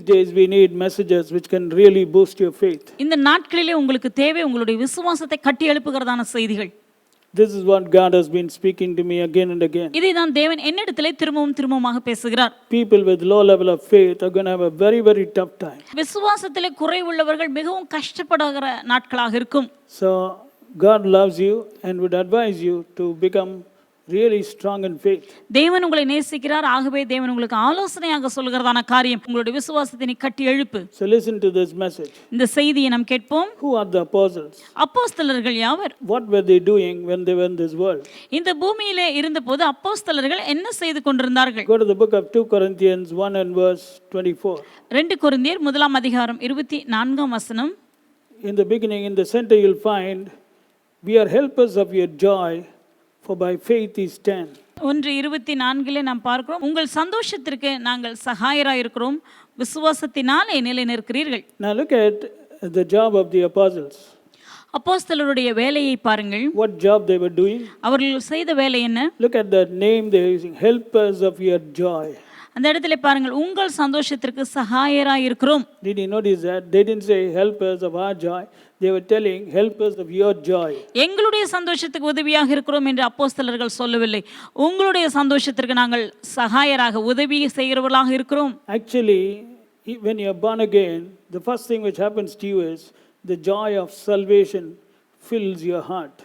These days we need messages which can really boost your faith. இந்த நாட்களிலே உங்களுக்கு தேவை உங்களுடைய விசுவாசத்தை கட்டி எழுப்புகிறதான செய்திகள். This is what God has been speaking to me again and again. இதைதான் தேவன் என்னிடத்திலே திரும்பவும் பேசுகிறார். People with low level of faith are going to have a very very tough time. விசுவாசத்திலே குறைவுள்ளவர்கள் மிகவும் கஷ்டப்படுகிற நாட்களாக இருக்கும். So God loves you and would advise you to become really strong in faith. தேவன் உங்களை நேசிக்கிறார். ஆகவே தேவன் உங்களுக்கு ஆலோசனையாக சொல்கிறதான காரியம் உங்களுடைய விசுவாசத்தை நீ கட்டி எழுப்பு. So listen to this message. இந்த செய்தியை நாம் கேட்போம். Who are the apostles? அப்போஸ்தலர்கள் யாவர்? What were they doing when they were in this world? இந்த பூமியிலே இருந்தபோது அப்போஸ்தலர்கள் என்ன செய்து கொண்டிருந்தார்கள்? Go to the book of 2 Corinthians 1 and verse 24. 2 கொரிந்தியர் 1:24. In the beginning, in the center, you'll find, we are helpers of your joy, for by faith ye stand. 1:24 நாம் பார்க்கிறோம், உங்கள் சந்தோஷத்திற்கு நாங்கள் சகாயராய் இருக்கிறோம், விசுவாசத்தினாலே நிலை நிற்கிறீர்கள். Now look at the job of the apostles. அப்போஸ்தலருடைய வேலையை பாருங்கள். What job they were doing? அவர்கள் செய்த வேலை என்ன? Look at the name they are using, helpers of your joy. அந்த இடத்துல பாருங்கள், உங்கள் சந்தோஷத்திற்கு சகாயராய் இருக்கிறோம். Did you notice that? They didn't say helpers of our joy. They were telling helpers of your joy. எங்களுடைய சந்தோஷத்துக்கு உதவியாக இருக்கிறோம் என்று அப்போஸ்தலர்கள் சொல்லவில்லை. உங்களுடைய சந்தோஷத்திற்கு நாங்கள் சகாயராக உதவி செய்கிறவர்களாக இருக்கிறோம். Actually, when you are born again, the first thing which happens to you is the joy of salvation fills your heart.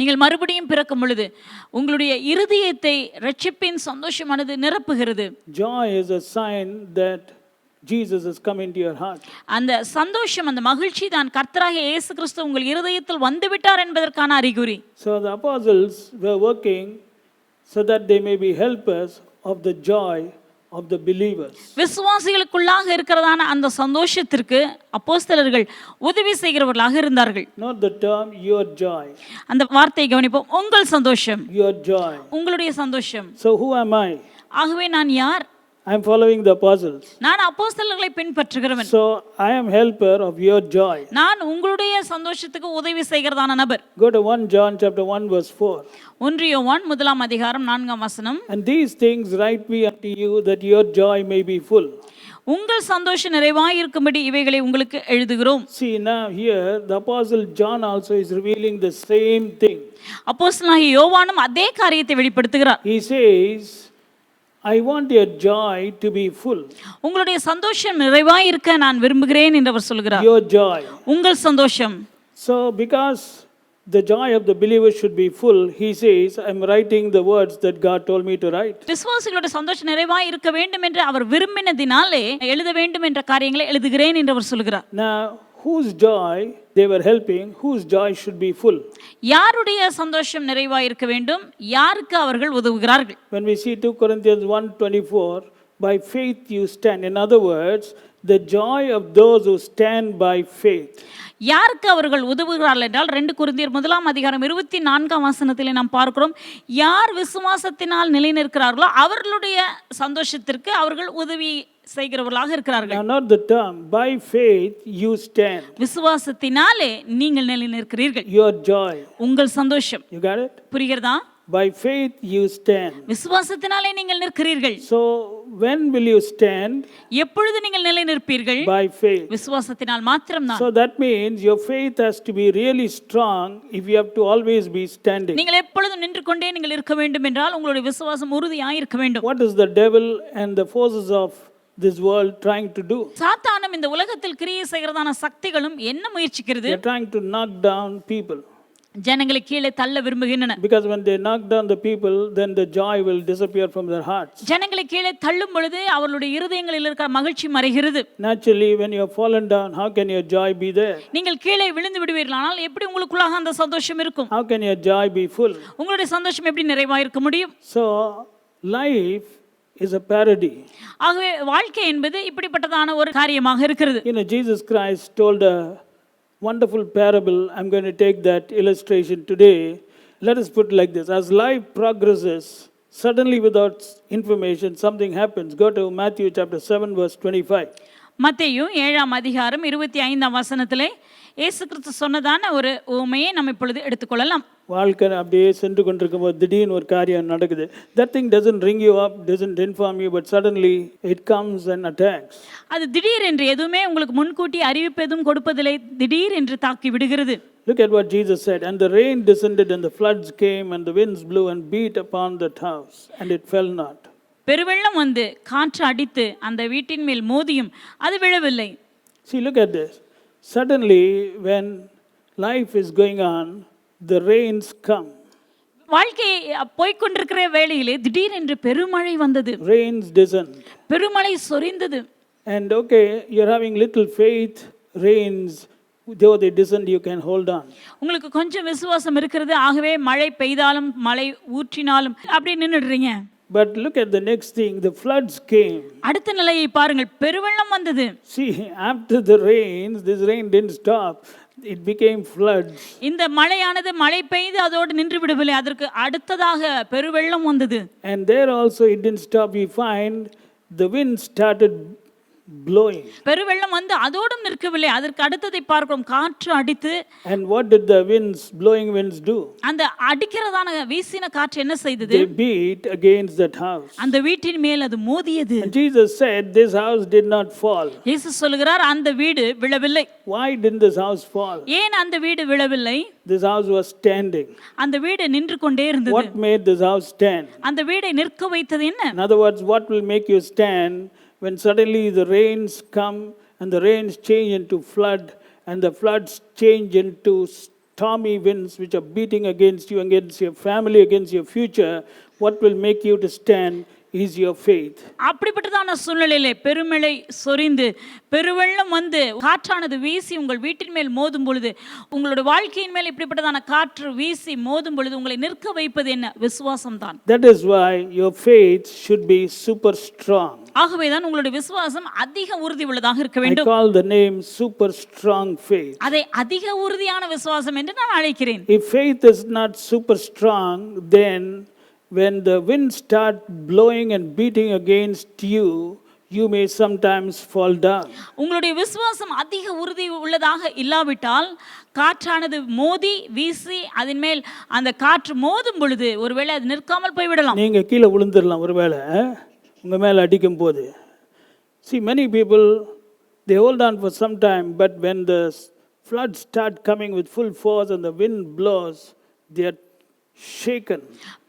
நீங்கள் மறுபடியும் பிறக்கும் பொழுது உங்களுடைய இருதயத்தை இரட்சிப்பின் சந்தோஷமானது நிரப்புகிறது. Joy is a sign that Jesus has come into your heart. அந்த சந்தோஷம், அந்த மகிழ்ச்சி தான் கர்த்தராகிய இயேசு கிறிஸ்து உங்கள் இருதயத்தில் வந்து விட்டார் என்பதற்கான அறிகுறி. So the apostles were working so that they may be helpers of the joy of the believers. விசுவாசிகளுக்குள்ளாக இருக்கிறதான அந்த சந்தோஷத்திற்கு அப்போஸ்தலர்கள் உதவி செய்கிறவர்களாக இருந்தார்கள். Not the term your joy. அந்த வார்த்தையை கவனிப்போம். உங்கள் சந்தோஷம், Your joy. உங்களுடைய சந்தோஷம். So who am I? ஆகவே நான் யார்? I am following the apostles. நான் அப்போஸ்தலர்களை பின்பற்றுகிறவன். So I am helper of your joy. நான் உங்களுடைய சந்தோஷத்துக்கு உதவி செய்கிறதான நபர். Go to 1 John chapter 1 verse 4. 1 யோவான் 1:4. And these things write we unto you that your joy may be full. உங்கள் சந்தோஷம் நிறைவாய் இருக்கும்படி இவைகளை உங்களுக்கு எழுதுகிறோம். See, now here the apostle John also is revealing the same thing. அப்போஸ்தலனாகிய யோவானும் அதே காரியத்தை வெளிப்படுத்துகிறார். He says, I want your joy to be full. உங்களுடைய சந்தோஷம் நிறைவாய் இருக்க நான் விரும்புகிறேன் என்று அவர் சொல்கிறார். Your joy. உங்கள் சந்தோஷம். So because the joy of the believer should be full, he says, I'm writing the words that God told me to write. விசுவாசிகளுடைய சந்தோஷம் நிறைவாய் இருக்க வேண்டும் என்று அவர் விரும்பினதினாலே எழுத வேண்டும் என்ற காரியங்களை எழுதுகிறேன் என்று அவர் சொல்கிறார். Now, whose joy they were helping, whose joy should be full? யாருடைய சந்தோஷம் நிறைவாய் இருக்க வேண்டும்? யாருக்கு அவர்கள் உதவுகிறார்கள்? When we see 2 Corinthians 1:24, by faith you stand. In other words, the joy of those who stand by faith. யாருக்கு அவர்கள் உதவுகிறார்கள் என்றால் 2 கொரிந்தியர் 1:24 நாம் பார்க்கிறோம், யார் விசுவாசத்தினால் நிலை நிற்கிறார்களோ அவர்களுடைய சந்தோஷத்திற்கு அவர்கள் உதவி செய்கிறவர்களாக இருக்கிறார்கள். Now not the term, by faith you stand. விசுவாசத்தினாலே நீங்கள் நிலை நிற்கிறீர்கள். Your joy. உங்கள் சந்தோஷம். You got it? புரிகிறதா? By faith you stand. விசுவாசத்தினாலே நீங்கள் நிற்கிறீர்கள். So when will you stand? எப்பொழுது நீங்கள் நிலை நிற்பீர்கள்? By faith. விசுவாசத்தினால் மாத்திரம்தான். So that means your faith has to be really strong if you have to always be standing. நீங்கள் எப்பொழுதும் நின்று கொண்டே நீங்கள் இருக்க வேண்டும் என்றால் உங்களுடைய விசுவாசம் உறுதியாய் இருக்க வேண்டும். What is the devil and the forces of this world trying to do? சாத்தானும் இந்த உலகத்தில் கிரியை செய்கிறதான சக்திகளும் என்ன முயற்சிக்கிறது? They are trying to knock down people. ஜனங்களை கீழே தள்ள விரும்புகின்றன. Because when they knock down the people, then the joy will disappear from their hearts. ஜனங்களை கீழே தள்ளும் பொழுது அவர்களுடைய இருதயங்களில் இருக்கிற மகிழ்ச்சி மறைகிறது. Naturally, when you have fallen down, how can your joy be there? நீங்கள் கீழே விழுந்து விடுவீர்களானால் எப்படி உங்களுக்குள்ளாக அந்த சந்தோஷம் இருக்கும்? How can your joy be full? உங்களுடைய சந்தோஷம் எப்படி நிறைவாக இருக்க முடியும்? So life is a parody. ஆகவே வாழ்க்கை என்பது இப்படிப்பட்டதான ஒரு காரியமாக இருக்கிறது. You know, Jesus Christ told a wonderful parable. I'm going to take that illustration today. Let us put it like this. As life progresses, suddenly without information, something happens. Go to Matthew chapter 7 verse 25. மத்தேயு 7:25 இயேசு கிறிஸ்து சொன்னதான ஒரு உவமையை நம்ம இப்பொழுது எடுத்துக்கொள்ளலாம். வாழ்க்கை அப்படியே சென்று கொண்டிருக்கும்போது திடீர்னு ஒரு காரியம் நடக்குது. That thing doesn't ring you up, doesn't inform you, but suddenly it comes and attacks. அது திடீர் என்று எதுவுமே உங்களுக்கு முன்கூட்டி அறிவிப்பு எதுவும் கொடுப்பதில்லை, திடீர் என்று தாக்கி விடுகிறது. Look at what Jesus said. And the rain descended, and the floods came, and the winds blew and beat upon that house, and it fell not. பெருவெள்ளம் வந்து காற்று அடித்து அந்த வீட்டின் மேல் மோதியும் அது விழவில்லை. See, look at this. Suddenly, when life is going on, the rains come. வாழ்க்கை போய்க்கொண்டிருக்கிற வேளையிலே திடீரென்று பெருமழை வந்தது, Rains descend. பெருமழை சொரிந்தது. And okay, you're having little faith, rains, though they descend, you can hold on. உங்களுக்கு கொஞ்சம் விசுவாசம் இருக்கிறது, ஆகவே மழை பெய்தாலும் மழை ஊற்றினாலும் அப்படி நின்னுடுறீங்க. But look at the next thing, the floods came. அடுத்த நிலையை பாருங்கள், பெருவெள்ளம் வந்தது. See, after the rains, this rain didn't stop. It became floods. இந்த மழையானது மழை பெய்து அதோடு நின்று விடவில்லை, அதற்கு அடுத்ததாக பெருவெள்ளம் வந்தது. And there also it didn't stop. We find the wind started blowing. பெருவெள்ளம் வந்து அதோடும் நிற்கவில்லை, அதற்கு அடுத்ததை பார்க்கிறோம், காற்று அடித்து. And what did the blowing winds do? அந்த அடிக்கிறதான வீசின காற்று என்ன செய்தது? They beat against that house. அந்த வீட்டின் மேல் அது மோதியது. And Jesus said, this house did not fall. இயேசு சொல்கிறார், அந்த வீடு விழவில்லை. Why didn't this house fall? ஏன் அந்த வீடு விழவில்லை? This house was standing. அந்த வீடு நின்று கொண்டே இருந்தது. What made this house stand? அந்த வீடை நிற்க வைத்தது என்ன? In other words, what will make you stand when suddenly the rains come and the rains change into flood and the floods change into stormy winds which are beating against you, against your family, against your future? What will make you to stand is your faith. அப்படிப்பட்டதான சூழ்நிலையிலே பெருமழை சொரிந்து பெருவெள்ளம் வந்து காற்றானது வீசி உங்கள் வீட்டின் மேல் மோதும் பொழுது, உங்களுடைய வாழ்க்கையின் மேல் இப்படிப்பட்டதான காற்று வீசி மோதும் பொழுது உங்களை நிற்க வைப்பது என்ன? விசுவாசம் தான். That is why your faith should be super strong. ஆகவேதான் உங்களுடைய விசுவாசம் அதிக உறுதி உள்ளதாக இருக்க I வேண்டும். call the name super strong faith. அதை அதிக உறுதியான விசுவாசம் என்று நான் அழைக்கிறேன். If faith is not super strong, then when the winds start blowing and beating against you, you may sometimes fall down. உங்களுடைய விசுவாசம் அதிக உறுதி உள்ளதாக இல்லாவிட்டால் காற்றானது மோதி வீசி அதன் மேல் அந்த காற்று மோதும் பொழுது ஒருவேளை அது நிற்காமல் போய்விடலாம். நீங்க கீழே விழுந்துடலாம் ஒருவேளை உங்க மேல அடிக்கும் போது. See, many people they hold on for some time, but when the floods start coming with full force and the wind blows, they are shaken.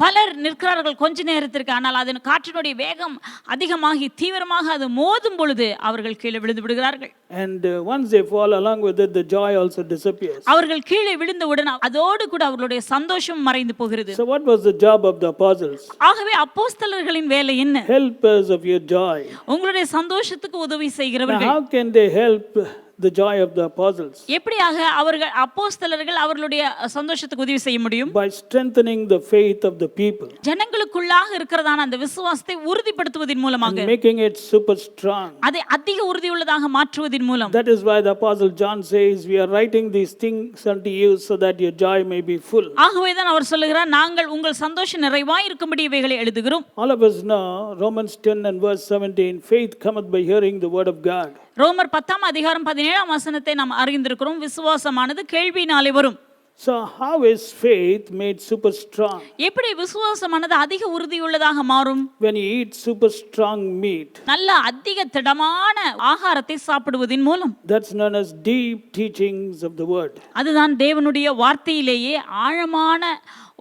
பலர் நிற்கிறார்கள் கொஞ்ச நேரத்திற்கு, ஆனால் அதன் காற்றினுடைய வேகம் அதிகமாகி தீவிரமாக அது மோதும் பொழுது அவர்கள் கீழே விழுந்து விடுகிறார்கள். And once they fall, along with it, the joy also disappears. அவர்கள் கீழே விழுந்தவுடன் அதோடு கூட அவர்களுடைய சந்தோஷம் மறைந்து போகிறது. So what was the job of the apostles? ஆகவே அப்போஸ்தலர்களின் வேலை என்ன? Helpers of your joy. உங்களுடைய சந்தோஷத்துக்கு உதவி Now, செய்கிறவர்கள். how can they help the joy of the apostles? எப்படியாக அவர்கள் அப்போஸ்தலர்கள் அவர்களுடைய சந்தோஷத்துக்கு உதவி செய்ய முடியும்? By strengthening the faith of the people ஜனங்களுக்குள்ளாக இருக்கிறதான அந்த விசுவாசத்தை உறுதிப்படுத்துவதன் மூலமாக, and making it super strong. அதை அதிக உறுதியுள்ளதாக மாற்றுவதன் மூலம். That is why the apostle John says, we are writing these things unto you so that your joy may be full. ஆகவேதான் அவர் சொல்லுகிறார், நாங்கள் உங்கள் சந்தோஷம் நிறைவாய் இருக்கும்படி இவைகளை எழுதுகிறோம். All of us know Romans 10 and verse 17, faith cometh by hearing the word of God. ரோமர் 10 அதிகாரம் 17 வசனத்தை நாம் அறிந்திருக்கிறோம், விசுவாசமானது கேள்வியினாலே வரும். So how is faith made super strong? எப்படி விசுவாசமானது அதிக உறுதியுள்ளதாக மாறும்? When you eat super strong meat. நல்ல அதிக திடமான ஆகாரத்தை சாப்பிடுவதன் மூலம். That's known as deep teachings of the word. அதுதான் தேவனுடைய வார்த்தையிலேயே ஆழமான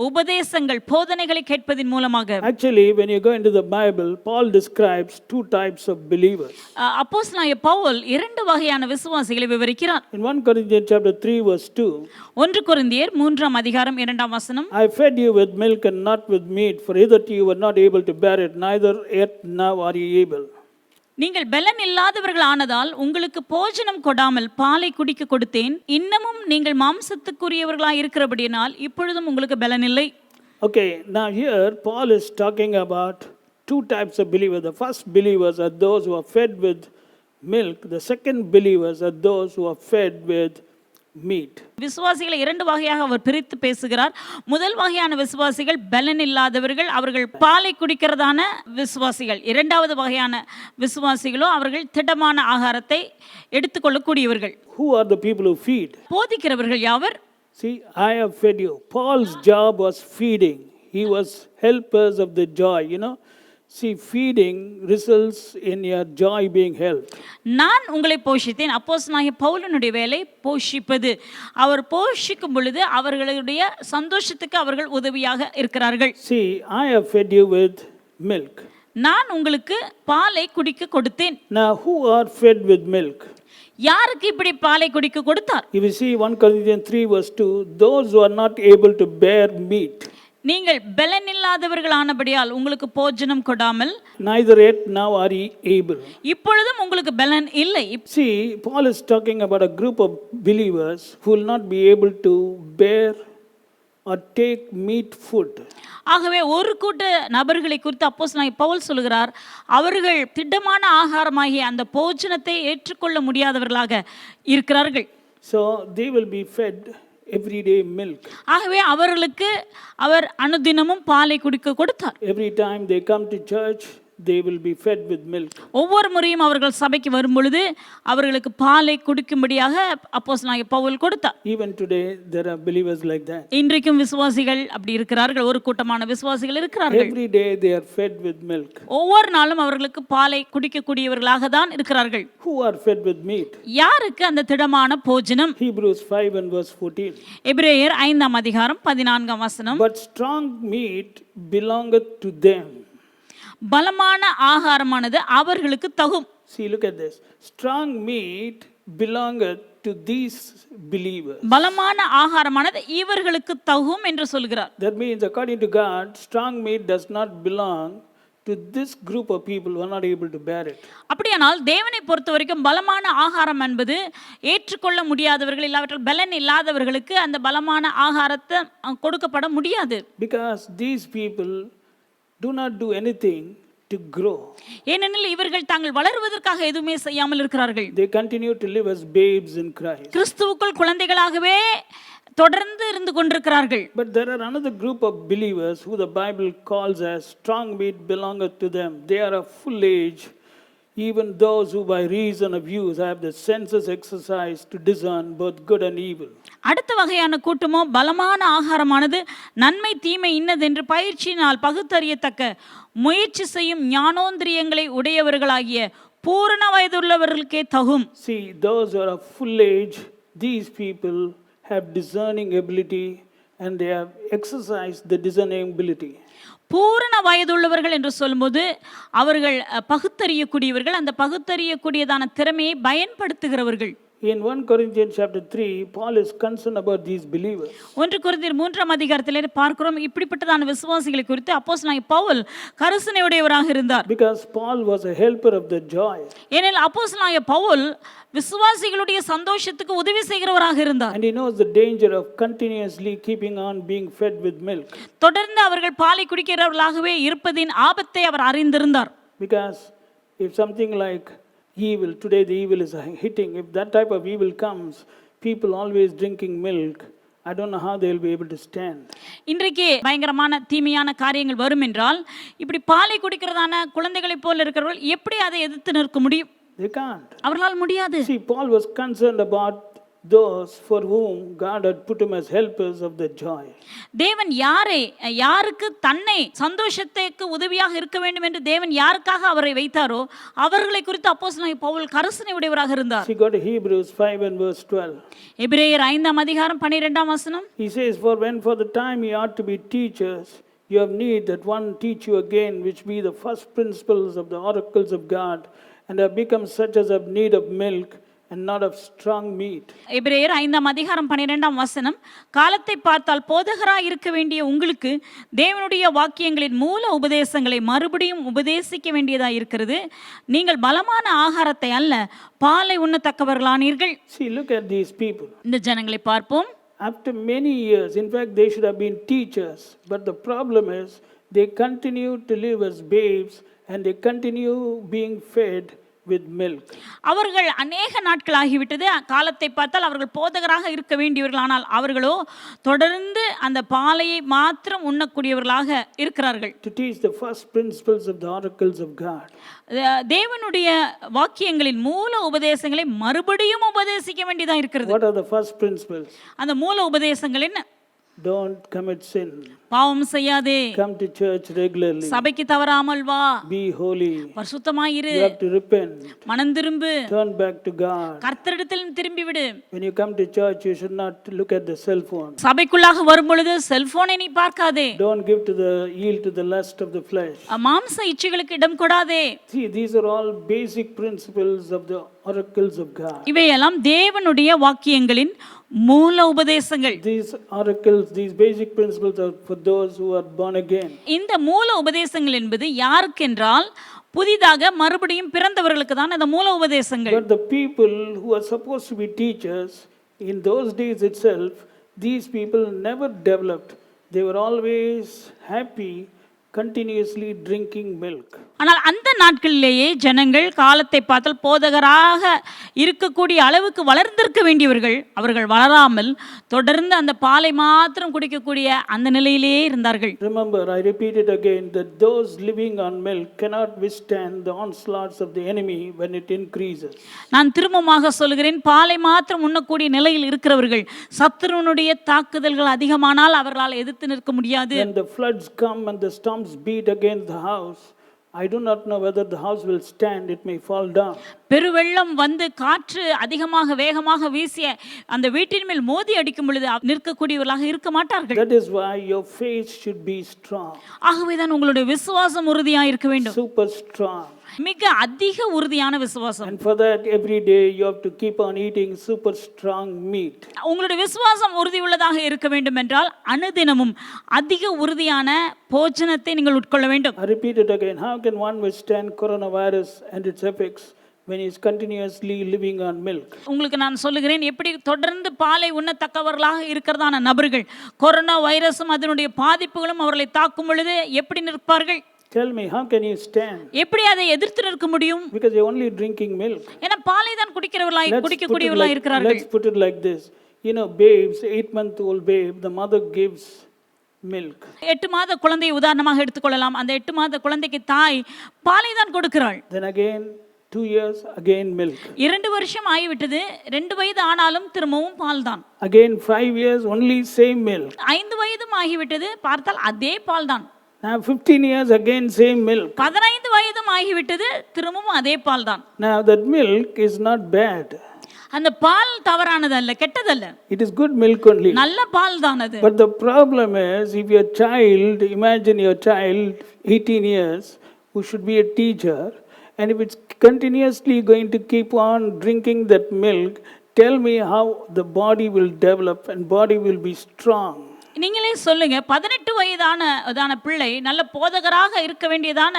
உபதேசங்கள் போதனைகளை கேட்பதின் மூலமாக. Actually, when you go into the Bible, Paul describes two types of believers. அப்போஸ்தலனாகிய பவுல் இரண்டு வகையான விசுவாசிகளை விவரிக்கிறார். In 1 Corinthians chapter 3 verse 2, 1 கொரிந்தியர் 3 அதிகாரம் 2 வசனம், I fed you with milk and not with meat, for hitherto you were not able to bear it, neither yet now are you able. நீங்கள் பலன் இல்லாதவர்கள் ஆனதால் உங்களுக்கு போஜனம் கொடாமல் பாலை குடிக்க கொடுத்தேன், இன்னமும் நீங்கள் மாம்சத்துக்குரியவர்களாய் இருக்கிறபடியினால் இப்பொழுதும் உங்களுக்கு பலன் இல்லை. Okay, now here Paul is talking about two types of believers. The first believers are those who are fed with milk. The second believers are those who are fed with meat. விசுவாசிகளை இரண்டு வகையாக அவர் பிரித்து பேசுகிறார். முதல் வகையான விசுவாசிகள் பலன் இல்லாதவர்கள், அவர்கள் பாலை குடிக்கிறதான விசுவாசிகள். இரண்டாவது வகையான விசுவாசிகளோ அவர்கள் திடமான ஆகாரத்தை எடுத்துக்கொள்ளக்கூடியவர்கள். Who are the people who feed? போதிக்கிறவர்கள் யாவர்? See, I have fed you. Paul's job was feeding. He was helpers of the joy, you know. See, feeding results in your joy being helped. நான் உங்களை போஷித்தேன். அப்போஸ்தலனாகிய பவுலினுடைய வேலை போஷிப்பது. அவர் போஷிக்கும் பொழுது அவர்களுடைய சந்தோஷத்துக்கு அவர்கள் உதவியாக இருக்கிறார்கள். See, I have fed you with milk. நான் உங்களுக்கு பாலை குடிக்க கொடுத்தேன். Now, who are fed with milk? யாருக்கு இப்படி பாலை குடிக்க கொடுத்தார்? If you see 1 Corinthians 3 verse 2, those who are not able to bear meat, நீங்கள் பலன் இல்லாதவர்களானபடியால் உங்களுக்கு போஜனம் கொடாமல் neither yet now are ye able. இப்பொழுதும் உங்களுக்கு பலன் இல்லை. See, Paul is talking about a group of believers who will not be able to bear or take meat food. ஆகவே ஒரு கூட்ட நபர்களை குறித்து அப்போஸ்தலனாகிய பவுல் சொல்கிறார், அவர்கள் திடமான ஆகாரமாகிய அந்த போஜனத்தை ஏற்றுக்கொள்ள முடியாதவர்களாக இருக்கிறார்கள். So they will be fed everyday milk. ஆகவே அவர்களுக்கு அவர் அனுதினமும் பாலை குடிக்க கொடுத்தார். Every time they come to church, they will be fed with milk. ஒவ்வொரு முறையும் அவர்கள் சபைக்கு வரும் பொழுது அவர்களுக்கு பாலை குடிக்கும்படியாக அப்போஸ்தலனாகிய பவுல் கொடுத்தார். Even today there are believers like that. இன்றைக்கும் விசுவாசிகள் அப்படி இருக்கிறார்கள். ஒரு கூட்டமான விசுவாசிகள் இருக்கிறார்கள். Every day they are fed with milk. ஒவ்வொரு நாளும் அவர்களுக்கு பாலை குடிக்கக்கூடியவர்களாக தான் இருக்கிறார்கள். Who are fed with meat? யாருக்கு அந்த திடமான போஜனம்? Hebrews 5 and verse 14. எபிரேயர் 5ஆம் அதிகாரம் 14ஆம் வசனம். But strong meat belongeth to them. பலமான ஆகாரமானது அவர்களுக்கு தகும். See, look at this. Strong meat belongeth to these believers. பலமான ஆகாரமானது இவர்களுக்கு தகும் என்று சொல்கிறார். That means, according to God, strong meat does not belong to this group of people who are not able to bear it. அப்படியானால் தேவனை பொறுத்த வரைக்கும் பலமான ஆகாரம் என்பது ஏற்றுக்கொள்ள முடியாதவர்கள், இல்லாவிட்டால் பலன் இல்லாதவர்களுக்கு அந்த பலமான ஆகாரத்தை கொடுக்கப்பட முடியாது. Because these people do not do anything to grow. ஏனெனில் இவர்கள் தாங்கள் வளருவதற்காக எதுவுமே செய்யாமல் இருக்கிறார்கள். They continue to live as babes in Christ. கிறிஸ்துவுக்குள் குழந்தைகளாகவே தொடர்ந்து இருந்து கொண்டிருக்கிறார்கள். But there are another group of believers who the Bible calls as strong meat belongeth to them. They are of full age, even those who by reason of use have the senses exercised to discern both good and evil. அடுத்த வகையான கூட்டமோ பலமான ஆகாரமானது நன்மை தீமை இன்னதென்று பயிற்சியினால் பகுத்தறியத்தக்க முயற்சி செய்யும் ஞானோந்திரியங்களை உடையவர்களாகிய பூரண வயதுள்ளவர்களுக்கே தகும். See, those who are of full age, these people have discerning ability and they have exercised the discerning ability. பூரண வயதுள்ளவர்கள் என்று சொல்லும்போது அவர்கள் பகுத்தறியக்கூடியவர்கள், அந்த பகுத்தறியக்கூடியதான திறமையை பயன்படுத்துகிறவர்கள். In 1 Corinthians chapter 3, Paul is concerned about these believers. 1 கொரிந்தியர் 3ஆம் அதிகாரத்திலே பார்க்கிறோம், இப்படிப்பட்டதான விசுவாசிகளை குறித்து அப்போஸ்தலனாகிய பவுல் கரிசனையுடையவராக இருந்தார். Because Paul was a helper of the joy. ஏனெனில் அப்போஸ்தலனாகிய பவுல் விசுவாசிகளுடைய சந்தோஷத்துக்கு உதவி செய்கிறவராக இருந்தார். And he knows the danger of continuously keeping on being fed with milk. தொடர்ந்து அவர்கள் பாலை குடிக்கிறவர்களாகவே இருப்பதின் ஆபத்தை அவர் அறிந்திருந்தார். Because if something like evil, today the evil is hitting, if that type of evil comes, people always drinking milk, I don't know how they will be able to stand. இன்றைக்கு பயங்கரமான தீமையான காரியங்கள் வரும் என்றால் இப்படி பாலை குடிக்கிறதான குழந்தைகளைப் போல இருக்கிறவர்கள் எப்படி அதை எதிர்த்து நிற்க முடியும்? They can't. அவர்களால் முடியாது. See, Paul was concerned about those for whom God had put him as helpers of the joy. தேவன் யாருக்கு தன்னை சந்தோஷத்துக்கு உதவியாக இருக்க வேண்டும் என்று தேவன் யாருக்காக அவரை வைத்தாரோ அவர்களை குறித்து அப்போஸ்தலனாகிய பவுல் கரிசனை உடையவராக இருந்தார். See, go to Hebrews 5 and verse 12. எபிரேயர் 5ஆம் அதிகாரம் 12ஆம் வசனம். He says, for when for the time ye ought to be teachers, you have need that one teach you again, which be the first principles of the oracles of God, and have become such as have need of milk and not of strong meat. எபிரேயர் 5ஆம் அதிகாரம் 12ஆம் வசனம். காலத்தை பார்த்தால் போதகராய் இருக்க வேண்டிய உங்களுக்கு தேவனுடைய வாக்கியங்களின் மூல உபதேசங்களை மறுபடியும் உபதேசிக்க வேண்டியதாக இருக்கிறது. நீங்கள் பலமான ஆகாரத்தை அல்ல பாலை உண்ணத்தக்கவர்களானீர்கள். See, look at these people. இந்த ஜனங்களை பார்ப்போம். After many years, in fact, they should have been teachers, but the problem is they continue to live as babes and they continue being fed with milk. அவர்கள் அநேக நாட்கள் ஆகிவிட்டது. காலத்தை பார்த்தால் அவர்கள் போதகராக இருக்க வேண்டியவர்கள், ஆனால் அவர்களோ தொடர்ந்து அந்த பாலையை மாத்திரம் உண்ணக்கூடியவர்களாக இருக்கிறார்கள். To teach the first principles of the oracles of God. தேவனுடைய வாக்கியங்களின் மூல உபதேசங்களை மறுபடியும் உபதேசிக்க வேண்டியதா இருக்கிறது. What are the first principles? அந்த மூல உபதேசங்கள் என்ன? Don't commit sin. பாவம் செய்யாதே. Come to church regularly. சபைக்கு தவறாமல் வா. Be holy. பரிசுத்தமாயிரு. You have to repent. மனம் திரும்பு. Turn back to God. கர்த்தரிடத்தில் திரும்பி விடு. When you come to church, you should not look at the cell phone. சபைக்குள்ளாக வரும் பொழுது செல்போனை நீ பார்க்காதே. Don't yield to the lust of the flesh. மாம்ச இச்சைகளுக்கு இடம் கொடாதே. See, these are all basic principles of the oracles of God. இவையெல்லாம் தேவனுடைய வாக்கியங்களின் மூல உபதேசங்கள். These oracles, these basic principles are for those who are born again. இந்த மூல உபதேசங்கள் என்பது யாருக்கென்றால் புதிதாக மறுபடியும் பிறந்தவர்களுக்கு தான் இந்த மூல உபதேசங்கள். But the people who are supposed to be teachers, in those days itself, these people never developed. They were always happy, continuously drinking milk. ஆனால் அந்த நாட்களிலேயே ஜனங்கள் காலத்தை பார்த்தால் போதகராக இருக்கக்கூடிய அளவுக்கு வளர்ந்திருக்க வேண்டியவர்கள் அவர்கள் வளராமல் தொடர்ந்து அந்த பாலை மாத்திரம் குடிக்கக்கூடிய அந்த நிலையிலேயே இருந்தார்கள். Remember, I repeat it again, that those living on milk cannot withstand the onslaughts of the enemy when it increases. நான் திரும்பமாக சொல்கிறேன், பாலை மாத்திரம் உண்ணக்கூடிய நிலையில் இருக்கிறவர்கள் சத்துருவனுடைய தாக்குதல்கள் அதிகமானால் அவர்களால் எதிர்த்து நிற்க முடியாது. When the floods come and the storms beat against the house, I do not know whether the house will stand, it may fall down. பெருவெள்ளம் வந்து காற்று அதிகமாக வேகமாக வீசிய அந்த வீட்டின் மேல் மோதி அடிக்கும் பொழுது நிற்கக்கூடியவர்களாக இருக்க மாட்டார்கள். That is why your faith should be strong. ஆகவேதான் உங்களுடைய விசுவாசம் உறுதியாக இருக்க வேண்டும். Super strong. மிக அதிக உறுதியான விசுவாசம். And for that every day you have to keep on eating super strong meat. உங்களுடைய விசுவாசம் உறுதி உள்ளதாக இருக்க வேண்டும் என்றால் அனுதினமும் அதிக உறுதியான போஜனத்தை நீங்கள் உட்கொள்ள வேண்டும். I repeat it again. How can one withstand coronavirus and its effects when he is continuously living on milk? உங்களுக்கு நான் சொல்லுகிறேன், எப்படி தொடர்ந்து பாலை உண்ணத்தக்கவர்களாக இருக்கிறதான நபர்கள் கொரோனா வைரஸும் அதனுடைய பாதிப்புகளும் அவர்களை தாக்கும் பொழுது எப்படி நிற்பார்கள்? Tell me, how can you stand? எப்படி அதை எதிர்த்து நிற்க முடியும்? Because you're only drinking milk. ஏன்னா பாலை தான் குடிக்கக்கூடியவர்களாக இருக்கிறார்கள். Let's put it like this. You know, babes, 8-month-old babe, the mother gives milk. 8 மாத குழந்தையை உதாரணமாக எடுத்துக்கொள்ளலாம். அந்த 8 மாத குழந்தைக்கு தாய் பாலை தான் கொடுக்கிறாள். Then again 2 years, again milk. 2 வருஷம் ஆகிவிட்டது, 2 வயது ஆனாலும் திரும்பவும் பால் தான். Again 5 years, only same milk. 5 வயதும் ஆகிவிட்டது, பார்த்தால் அதே பால் தான். Now 15 years, again same milk. 15 வயதும் ஆகிவிட்டது, திரும்பவும் அதே பால் தான். Now that milk is not bad. அந்த பால் தவறானது அல்ல, கெட்டதல்ல. It is good milk only. நல்ல பால் தான் அது. But the problem is, if your child, imagine your child 18 years, who should be a teacher, and if it's continuously going to keep on drinking that milk, tell me how the body will develop and body will be strong. நீங்களே சொல்லுங்க, 18 வயதான பிள்ளை நல்ல போதகராக இருக்க வேண்டியதான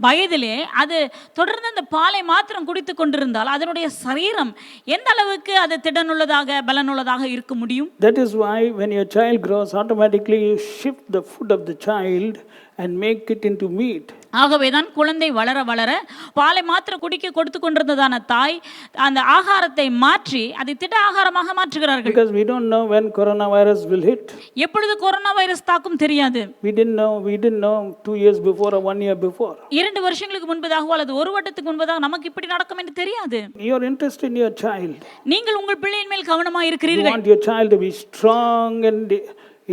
வயதிலே அது தொடர்ந்து அந்த பாலை மாத்திரம் குடித்து கொண்டிருந்தால் அதனுடைய சரீரம் எந்த அளவுக்கு அது திடனுள்ளதாக பலனுள்ளதாக இருக்க முடியும்? That is why when your child grows, automatically you shift the food of the child and make it into meat. ஆகவேதான் குழந்தை வளர வளர பாலை மாத்திரம் குடிக்க கொடுத்து கொண்டிருந்ததான தாய் அந்த ஆகாரத்தை மாற்றி அதை திட ஆகாரமாக மாற்றுகிறார்கள். Because we don't know when coronavirus will hit. எப்பொழுது கொரோனா வைரஸ் தாக்கும் தெரியாது. We didn't know 2 years before or 1 year before. 2 வருஷங்களுக்கு முன்பதாக அல்லது 1 வருடத்துக்கு முன்பதாக நமக்கு இப்படி நடக்கும் என்று தெரியாது. You are interested in your child. நீங்கள் உங்கள் பிள்ளையின் மேல் கவனமாக You இருக்கிறீர்கள். want your child to be strong and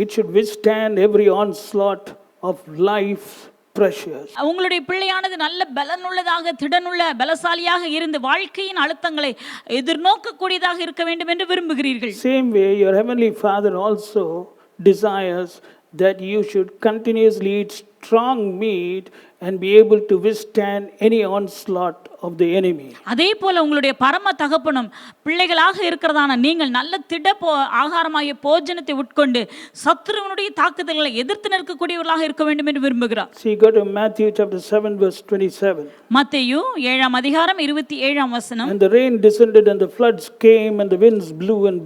it should withstand every onslaught of life pressures. உங்களுடைய பிள்ளையானது நல்ல பலனுள்ளதாக திடனுள்ள பலசாலியாக இருந்து வாழ்க்கையின் அழுத்தங்களை எதிர்நோக்கக்கூடியதாக இருக்க வேண்டும் என்று விரும்புகிறீர்கள். Same way your heavenly Father also desires that you should continuously eat strong meat and be able to withstand any onslaught of the enemy. அதே போல உங்களுடைய பரம தகப்பனும் பிள்ளைகளாக இருக்கிறதான நீங்கள் நல்ல திட ஆகாரமாகிய போஜனத்தை உட்கொண்டு சத்துருவனுடைய தாக்குதல்களை எதிர்த்து நிற்கக்கூடியவர்களாக இருக்க வேண்டும் என்று விரும்புகிறார். See, go to Matthew chapter 7 verse 27. மத்தேயு 7ஆம் அதிகாரம் 27ஆம் வசனம். And the rain descended and the floods came and the winds blew and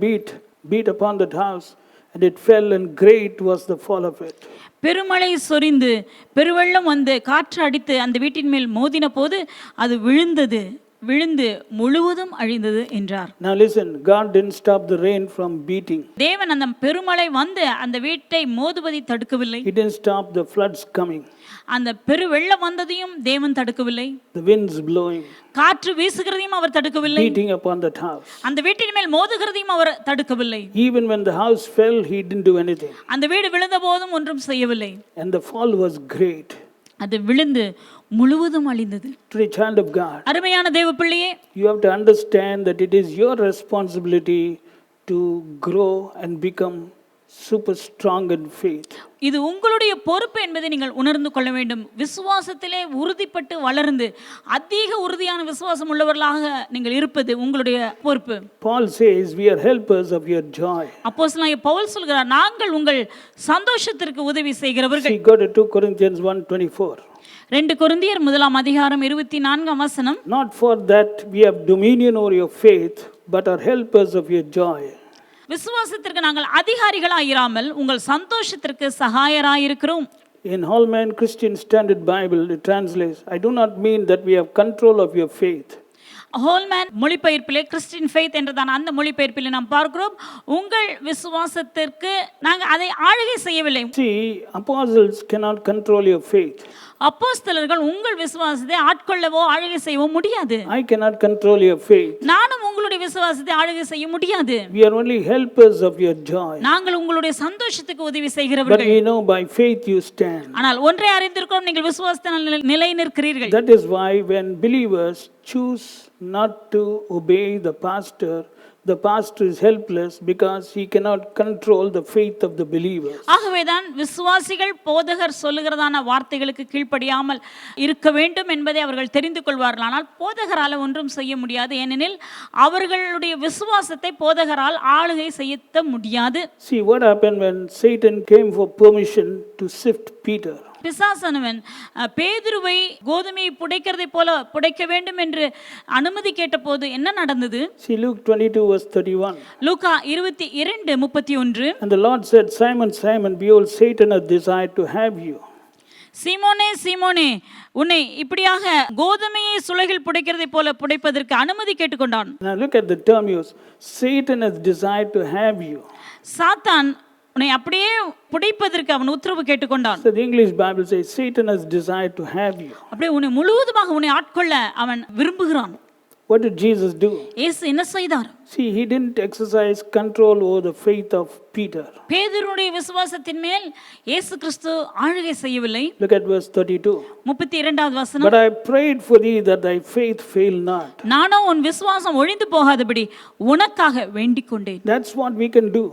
beat upon that house, and it fell, and great was the fall of it. பெருமழை சொரிந்து பெருவெள்ளம் வந்து காற்று அடித்து அந்த வீட்டின் மேல் மோதின போது அது விழுந்தது, விழுந்து முழுவதும் அழிந்தது என்றார். Now listen, God didn't stop the rain from beating. தேவன் அந்த பெருமழை வந்து அந்த வீட்டை மோதுவதை தடுக்கவில்லை. He didn't stop the floods coming. அந்த பெரு வெள்ளம் வந்ததையும் தேவன் தடுக்கவில்லை. The winds blowing, காற்று வீசுகிறதையும் அவர் தடுக்கவில்லை. beating upon that house. அந்த வீட்டின் மேல் மோதுகிறதையும் அவர் தடுக்கவில்லை. Even when the house fell, he didn't do anything. அந்த வீடு விழுந்த போதும் ஒன்றும் செய்யவில்லை. And the fall was great. அது விழுந்து முழுவதும் அழிந்தது. To the child of God, அருமையான தேவ பிள்ளையே, you have to understand that it is your responsibility to grow and become super strong in faith. இது உங்களுடைய பொறுப்பு என்பதை நீங்கள் உணர்ந்து கொள்ள வேண்டும். விசுவாசத்திலே உறுதிப்பட்டு வளர்ந்து அதிக உறுதியான விசுவாசம் உள்ளவர்களாக நீங்கள் இருப்பது உங்களுடைய பொறுப்பு. Paul says we are helpers of your joy. அப்போஸ்தலனாகிய பவுல் சொல்கிறார், நாங்கள் உங்கள் சந்தோஷத்திற்கு உதவி செய்கிறவர்கள். See, go to 2 Corinthians 1:24. 2 கொரிந்தியர் 1:24. Not for that we have dominion over your faith, but are helpers of your joy. விசுவாசத்திற்கு நாங்கள் அதிகாரிகளாயிராமல் உங்கள் சந்தோஷத்திற்கு சகாயராயிருக்கிறோம். In Holman Christian Standard Bible, it translates, I do not mean that we have control of your faith. Holman மொழிபெயர்ப்பிலே Christian faith என்றதான அந்த மொழிபெயர்ப்பிலே நாம் பார்க்கிறோம், உங்கள் விசுவாசத்திற்கு நாங்கள் அதை ஆளுகை செய்யவில்லை. See, apostles cannot control your faith. அப்போஸ்தலர்கள் உங்கள் விசுவாசத்தை ஆட்கொள்ளவோ ஆளுகை செய்யவோ முடியாது. I cannot control your faith. நானும் உங்களுடைய விசுவாசத்தை ஆளுகை செய்ய முடியாது. We are only helpers of your joy. நாங்கள் உங்களுடைய சந்தோஷத்துக்கு உதவி But செய்கிறவர்கள். we know by faith you stand. ஆனால் ஒன்றை அறிந்திருக்கிறோம், நீங்கள் விசுவாசத்தினால் நிலை நிற்கிறீர்கள். That is why when believers choose not to obey the pastor is helpless because he cannot control the faith of the believers. ஆகவேதான் விசுவாசிகள் போதகர் சொல்லுகிறதான வார்த்தைகளுக்கு கீழ்ப்படியாமல் இருக்க வேண்டும் என்பதை அவர்கள் தெரிந்து கொள்வார்கள். ஆனால் போதகரால் ஒன்றும் செய்ய முடியாது, ஏனெனில் அவர்களுடைய விசுவாசத்தை போதகரால் ஆளுகை செய்ய முடியாது. See what happened when Satan came for permission to sift Peter. பிசாசானவன் பேதுருவை கோதுமையை புடைக்கிறதை போல புடைக்க வேண்டும் என்று அனுமதி கேட்டபோது என்ன நடந்தது? See Luke 22:31. Luca 22:31. And the Lord said, Simon, Simon, behold, Satan has desired to have you. சீமோனே சீமோனே, உன்னை இப்படியாக கோதுமையை சுளைகள் புடைக்கிறதை போல புடைப்பதற்கு அனுமதி கேட்டுக்கொண்டான். Now look at the term used. Satan has desired to have you. சாத்தான் உன்னை அப்படியே புடைப்பதற்கு அவன் உத்தரவு கேட்டுக்கொண்டான். So the English Bible says Satan has desired to have you. அப்படியே உன்னை முழுவதுமாக உன்னை ஆட்கொள்ள அவன் விரும்புகிறான். What did Jesus do? இயேசு என்ன செய்தார்? See, he didn't exercise control over the faith of Peter. பேதுருடைய விசுவாசத்தின் மேல் இயேசு கிறிஸ்து ஆளுகை செய்யவில்லை. Look at verse 32. 32வது வசனம். But I prayed for thee that thy faith fail not. நானோ உன் விசுவாசம் ஒழிந்து போகாதபடி உனக்காக வேண்டிக் கொண்டேன். That's what we can do.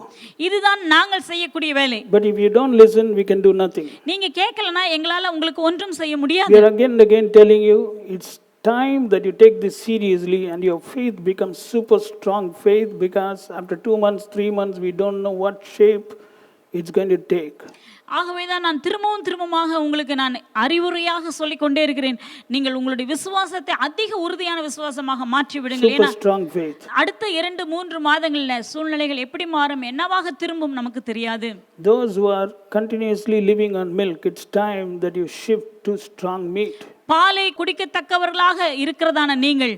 இதுதான் நாங்கள் செய்யக்கூடிய வேலை. But if you don't listen, we can do nothing. நீங்க கேட்கலனா எங்களால உங்களுக்கு ஒன்றும் செய்ய முடியாது. We are again and again telling you, it's time that you take this seriously and your faith becomes super strong faith, because after 2 months, 3 months, we don't know what shape it's going to take. ஆகவேதான் நான் திரும்பமாக உங்களுக்கு நான் அறிவுரையாக சொல்லிக் கொண்டே இருக்கிறேன், நீங்கள் உங்களுடைய விசுவாசத்தை அதிக உறுதியான விசுவாசமாக மாற்றி விடுங்கள். Super strong faith. அடுத்த 2-3 மாதங்களில் சூழ்நிலைகள் எப்படி மாறும், என்னவாக திரும்பும் நமக்கு தெரியாது. Those who are continuously living on milk, it's time that you shift to strong meat. பாலை குடிக்கத்தக்கவர்களாக இருக்கிறதான நீங்கள்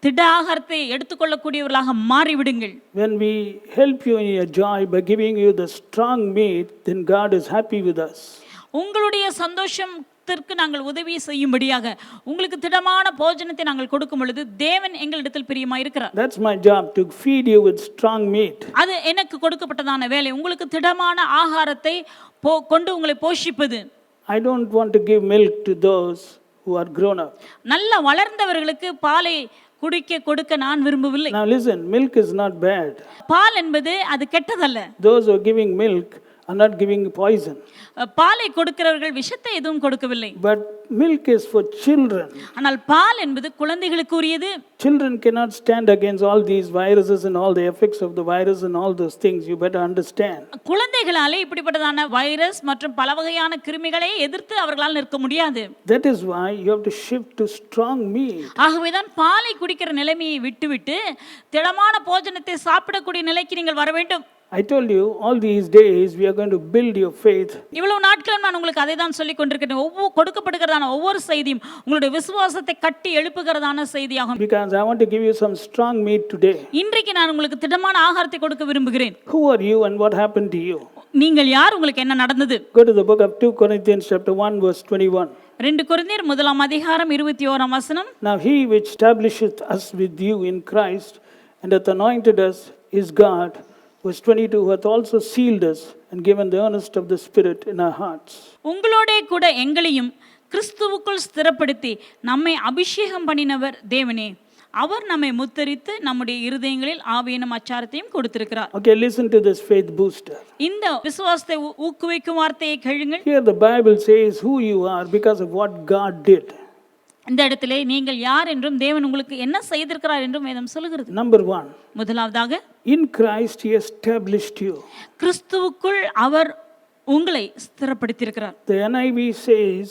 திட ஆகாரத்தை எடுத்துக்கொள்ளக்கூடியவர்களாக மாறிவிடுங்கள். When we help you in your joy by giving you the strong meat, then God is happy with us. உங்களுடைய சந்தோஷத்திற்கு நாங்கள் உதவி செய்யும்படியாக உங்களுக்கு திடமான போஜனத்தை நாங்கள் கொடுக்கும் பொழுது தேவன் எங்களிடத்தில் பிரியமாய் இருக்கிறார். That's my job, to feed you with strong meat. அது எனக்கு கொடுக்கப்பட்டதான வேலை, உங்களுக்கு திடமான ஆகாரத்தை கொண்டு உங்களை போஷிப்பது. I don't want to give milk to those who are grown up. நல்ல வளர்ந்தவர்களுக்கு பாலை கொடுக்க நான் விரும்பவில்லை. Now listen, milk is not bad. பால் என்பது அது கெட்டதல்ல. Those who are giving milk are not giving poison. பாலை கொடுக்கிறவர்கள் விஷத்தை எதுவும் கொடுக்கவில்லை. But milk is for children. ஆனால் பால் என்பது குழந்தைகளுக்கு உரியது. Children cannot stand against all these viruses and all the effects of the virus and all those things. You better understand. குழந்தைகளாலே இப்படிப்பட்டதான virus மற்றும் பல வகையான கிருமிகளை எதிர்த்து அவர்களால் நிற்க முடியாது. That is why you have to shift to strong meat. ஆகவேதான் பாலை குடிக்கிற நிலைமையை விட்டுவிட்டு திடமான போஜனத்தை சாப்பிடக்கூடிய நிலைக்கு நீங்கள் வர வேண்டும். I told you all these days we are going to build your faith. இவ்வளவு நாட்களும் நான் உங்களுக்கு அதை தான் சொல்லிக் கொண்டிருக்கிறேன். கொடுக்கப்படுகிறதான ஒவ்வொரு செய்தியும் உங்களுடைய விசுவாசத்தை கட்டி எழுப்புகிறதான செய்தியாகும். Because I want to give you some strong meat today. இன்றைக்கு நான் உங்களுக்கு திடமான ஆகாரத்தை கொடுக்க விரும்புகிறேன். Who are you and what happened to you? நீங்கள் யார், உங்களுக்கு என்ன நடந்தது? Go to the book of 2 Corinthians chapter 1 verse 21. 2 கொரிந்தியர் 1:21. Now he which establisheth us with you in Christ and hath anointed us is God. Verse 22, who hath also sealed us and given the earnest of the Spirit in our hearts. உங்களோடே கூட எங்களையும் கிறிஸ்துவுக்குள் ஸ்திரப்படுத்தி நம்மை அபிஷேகம் பண்ணினவர் தேவனே. அவர் நம்மை முத்தரித்து நம்முடைய இருதயங்களில் ஆவியனும் அச்சாரத்தையும் கொடுத்திருக்கிறார். Okay, listen to this faith booster. இந்த விசுவாசத்தை ஊக்குவிக்கும் வார்த்தையை கேளுங்கள். Here the Bible says who you are because of what God did. இந்த இடத்திலே நீங்கள் யார் என்றும் தேவன் உங்களுக்கு என்ன செய்திருக்கிறார் என்றும் வேதம் சொல்லுகிறது. Number 1. முதலாவதாக, in Christ he established you. கிறிஸ்துவுக்குள் அவர் உங்களை ஸ்திரப்படுத்தியிருக்கிறார். The NIV says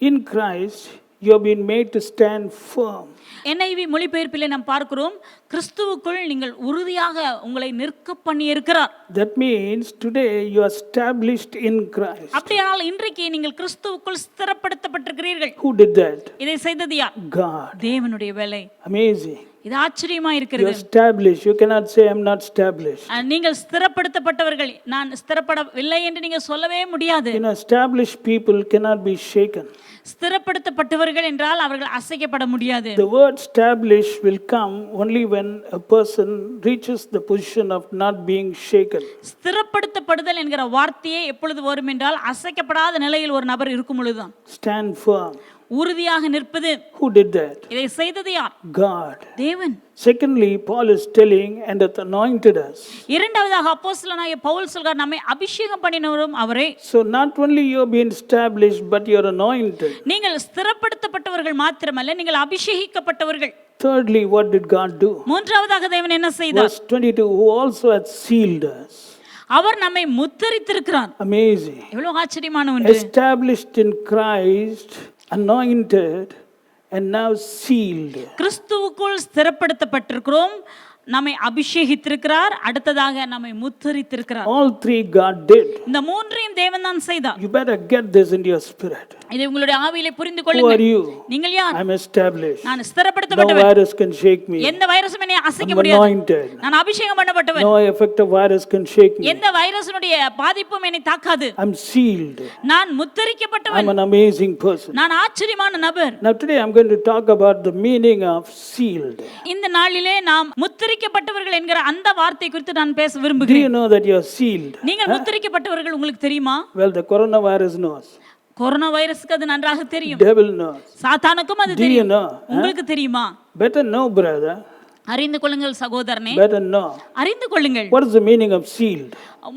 in Christ you have been made to stand firm. NIV மொழிபெயர்ப்பிலே நாம் பார்க்கிறோம், கிறிஸ்துவுக்குள் நீங்கள் உறுதியாக உங்களை நிற்க பண்ணி இருக்கிறார். That means today you are established in Christ. அப்படியானால் இன்றைக்கு நீங்கள் கிறிஸ்துவுக்குள் ஸ்திரப்படுத்தப்பட்டிருக்கிறீர்கள். Who did that? இதை செய்தது யார்? God. தேவனுடைய வேலை. Amazing. இது ஆச்சரியமா You இருக்கிறது. established. You cannot say I'm not established. நீங்கள் ஸ்திரப்படுத்தப்பட்டவர்கள், நான் ஸ்திரப்படவில்லை என்று நீங்க சொல்லவே முடியாது. You know, established people cannot be shaken. ஸ்திரப்படுத்தப்பட்டவர்கள் என்றால் அவர்கள் அசைக்கப்பட முடியாது. The word establish will come only when a person reaches the position of not being shaken. ஸ்திரப்படுத்தப்படுதல் என்கிற வார்த்தையே எப்பொழுது வரும் என்றால் அசைக்கப்படாத நிலையில் ஒரு நபர் இருக்கும் பொழுதுதான். Stand firm. உறுதியாக நிற்பது. Who did that? இதை செய்தது யார்? God. தேவன். Secondly, Paul is telling and hath anointed us. இரண்டாவதாக அப்போஸ்தலனாகிய பவுல் சொல்கிறார், நம்மை அபிஷேகம் பண்ணினவரும் அவரே. So not only you have been established but you are anointed. நீங்கள் ஸ்திரப்படுத்தப்பட்டவர்கள் மாத்திரமல்ல, நீங்கள் அபிஷேகிக்கப்பட்டவர்கள். Thirdly, what did God do? மூன்றாவதாக தேவன் என்ன செய்தார்? Verse 22, who also hath sealed us. அவர் நம்மை முத்திரித்திருக்கிறார். Amazing. எவ்வளவு ஆச்சரியமான ஒன்று. Established in Christ, anointed and now sealed. கிறிஸ்துவுக்குள் ஸ்திரப்படுத்தப்பட்டிருக்கிறோம், நம்மை அபிஷேகித்திருக்கிறார், அடுத்ததாக நம்மை முத்திரித்திருக்கிறார். All three God did. இந்த மூன்றையும் தேவன் தான் செய்தார். You better get this into your spirit. இதை உங்களுடைய ஆவியிலே புரிந்து Who கொள்ளுங்கள். are you? நீங்கள் யார்? I'm established. நான் No ஸ்திரப்படுத்தப்பட்டவன். virus can shake me. எந்த வைரஸும் என்னை அசைக்க I'm முடியாது. anointed. நான் அபிஷேகம் பண்ணப்பட்டவன். No effect of virus can shake me. எந்த வைரஸினுடைய பாதிப்பும் என்னை தாக்காது. I'm sealed. நான் முத்திரிக்கப்பட்டவன். I'm an amazing person. நான் ஆச்சரியமான நபர். Now today I'm going to talk about the meaning of sealed. இந்த நாளிலே நாம் முத்திரிக்கப்பட்டவர்கள் என்கிற அந்த வார்த்தை குறித்து நான் பேச Do விரும்புகிறேன். you know that you are sealed? நீங்கள் முத்திரிக்கப்பட்டவர்கள் உங்களுக்கு தெரியுமா? Well, the coronavirus knows. Corona வைரஸ்க்கு அது நன்றாக தெரியும். Devil knows. சாத்தானுக்கும் அது Do you தெரியும். know? உங்களுக்கு தெரியுமா? Better know, brother. அறிந்து கொள்ளுங்கள் சகோதரனே, Better know. அறிந்து கொள்ளுங்கள். What is the meaning of sealed?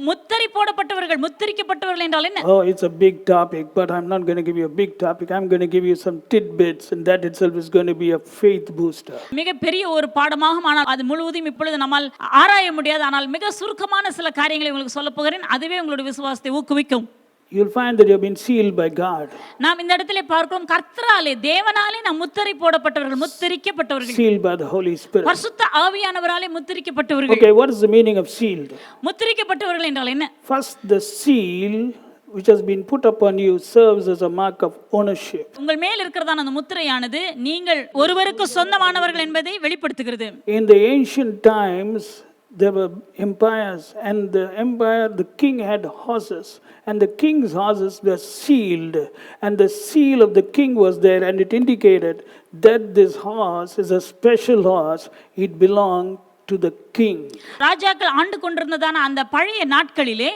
முத்திரை போடப்பட்டவர்கள், முத்திரிக்கப்பட்டவர்கள் என்றால் என்ன? Oh, it's a big topic, but I'm not going to give you a big topic. I'm going to give you some tidbits, and that itself is going to be a faith booster. மிக பெரிய ஒரு பாடமாகும், ஆனால் அது முழுவதும் இப்பொழுது நம்மால் ஆராய முடியாது. ஆனால் மிக சுருக்கமான சில காரியங்களை உங்களுக்கு சொல்லப் போகிறேன். அதுவே உங்களுடைய விசுவாசத்தை ஊக்குவிக்கும். You'll find that you've been sealed by God. நாம் இந்த இடத்திலே பார்க்கிறோம், கர்த்தராலே, தேவனாலே நாம் முத்திரை போடப்பட்டவர்கள், முத்திரிக்கப்பட்டவர்கள். Sealed by the Holy Spirit. பரிசுத்த ஆவியானவராலே முத்திரிக்கப்பட்டவர்கள். Okay, what is the meaning of sealed? முத்திரிக்கப்பட்டவர்கள் என்றால் என்ன? First, the seal which has been put upon you serves as a mark of ownership. உங்கள் மேல் இருக்கிறதான அந்த முத்திரையானது நீங்கள் ஒருவருக்கு சொந்தமானவர்கள் என்பதை வெளிப்படுத்துகிறது. In the ancient times, there were empires, and the king had horses, and the king's horses were sealed, and the seal of the king was there, and it indicated that this horse is a special horse. It belonged to the king. ராஜாக்கள் ஆண்டு கொண்டிருந்ததான அந்த பழைய நாட்களிலே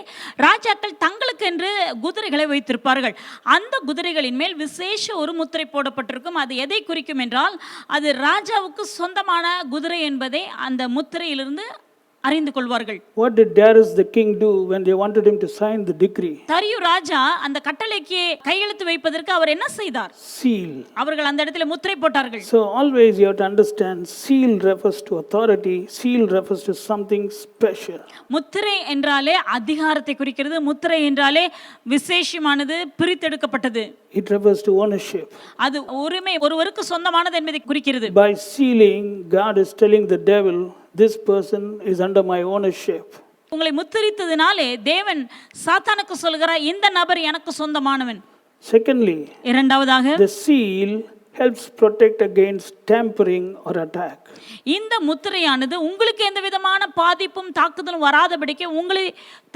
ராஜாக்கள் தங்களுக்கென்று குதிரைகளை வைத்திருப்பார்கள். அந்த குதிரைகளின் மேல் விசேஷ ஒரு முத்திரை போடப்பட்டிருக்கும். அது எதை குறிக்கும் என்றால், அது ராஜாவுக்கு சொந்தமான குதிரை என்பதை அந்த முத்திரையிலிருந்து அறிந்து கொள்வார்கள். What did Darius the king do when they wanted him to sign the decree? தரியு ராஜா அந்த கட்டளைக்கு கையெழுத்து வைப்பதற்கு அவர் என்ன செய்தார்? Seal. அவர்கள் அந்த இடத்துல முத்திரை போட்டார்கள். So always you have to understand, seal refers to authority, seal refers to something special. முத்திரை என்றாலே அதிகாரத்தை குறிக்கிறது. முத்திரை என்றாலே விசேஷமானது, பிரித்தெடுக்கப்பட்டது. It refers to ownership. அது உரிமை, ஒருவருக்கு சொந்தமானது என்பதை குறிக்கிறது. By sealing, God is telling the devil, this person is under my ownership. உங்களை முத்திரித்ததினாலே தேவன் சாத்தானுக்கு சொல்கிறார், இந்த நபர் எனக்கு சொந்தமானவன். Secondly, இரண்டாவதாக, the seal helps protect against tampering or attack. இந்த முத்திரையானது உங்களுக்கு எந்த விதமான பாதிப்பும் தாக்குதலும் வராதபடிக்கு உங்களை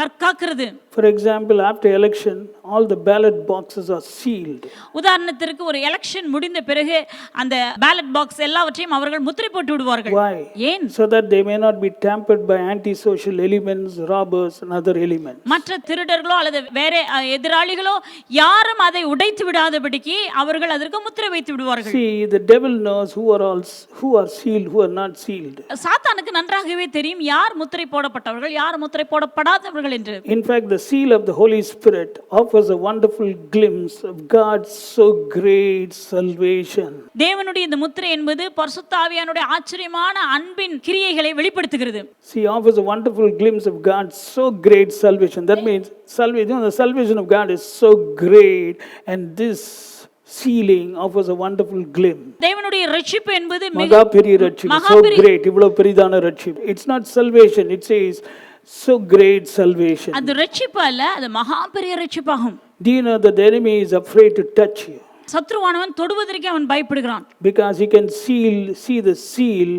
தற்காக்கிறது. For example, after election, all the ballot boxes are sealed. உதாரணத்திற்கு ஒரு எலெக்ஷன் முடிந்த பிறகு அந்த பேலட் பாக்ஸ் எல்லாவற்றையும் அவர்கள் முத்திரை போட்டு விடுவார்கள். Why? ஏன்? So that they may not be tampered by antisocial elements, robbers and other elements. மற்ற திருடர்களோ அல்லது வேற எதிராளிகளோ யாரும் அதை உடைத்து விடாதபடிக்கு அவர்கள் அதற்கு முத்திரை வைத்து விடுவார்கள். See, the devil knows who are sealed, who are not sealed. சாத்தானுக்கு நன்றாகவே தெரியும் யார் முத்திரை போடப்பட்டவர்கள், யார் முத்திரை போடப்படாதவர்கள் என்று. In fact, the seal of the Holy Spirit offers a wonderful glimpse of God's so great salvation. தேவனுடைய இந்த முத்திரை என்பது பரிசுத்த ஆவியானுடைய ஆச்சரியமான அன்பின் கிரியைகளை வெளிப்படுத்துகிறது. See, offers a wonderful glimpse of God's so great salvation. That means the salvation of God is so great, and this sealing offers a wonderful glimpse. தேவனுடைய ரட்சிப்பு என்பது மகா பெரிய ரட்சிப்பு, so great, இவ்வளவு பெரிதான ரட்சிப்பு. It's not salvation, it says so great salvation. அது ரட்சிப்பு அல்ல, அது மகா பெரிய ரட்சிப்பாகும். Do you know that the enemy is afraid to touch you? சத்ருவானவன் தொடுவதற்கு அவன் பயப்படுகிறான். Because he can see the seal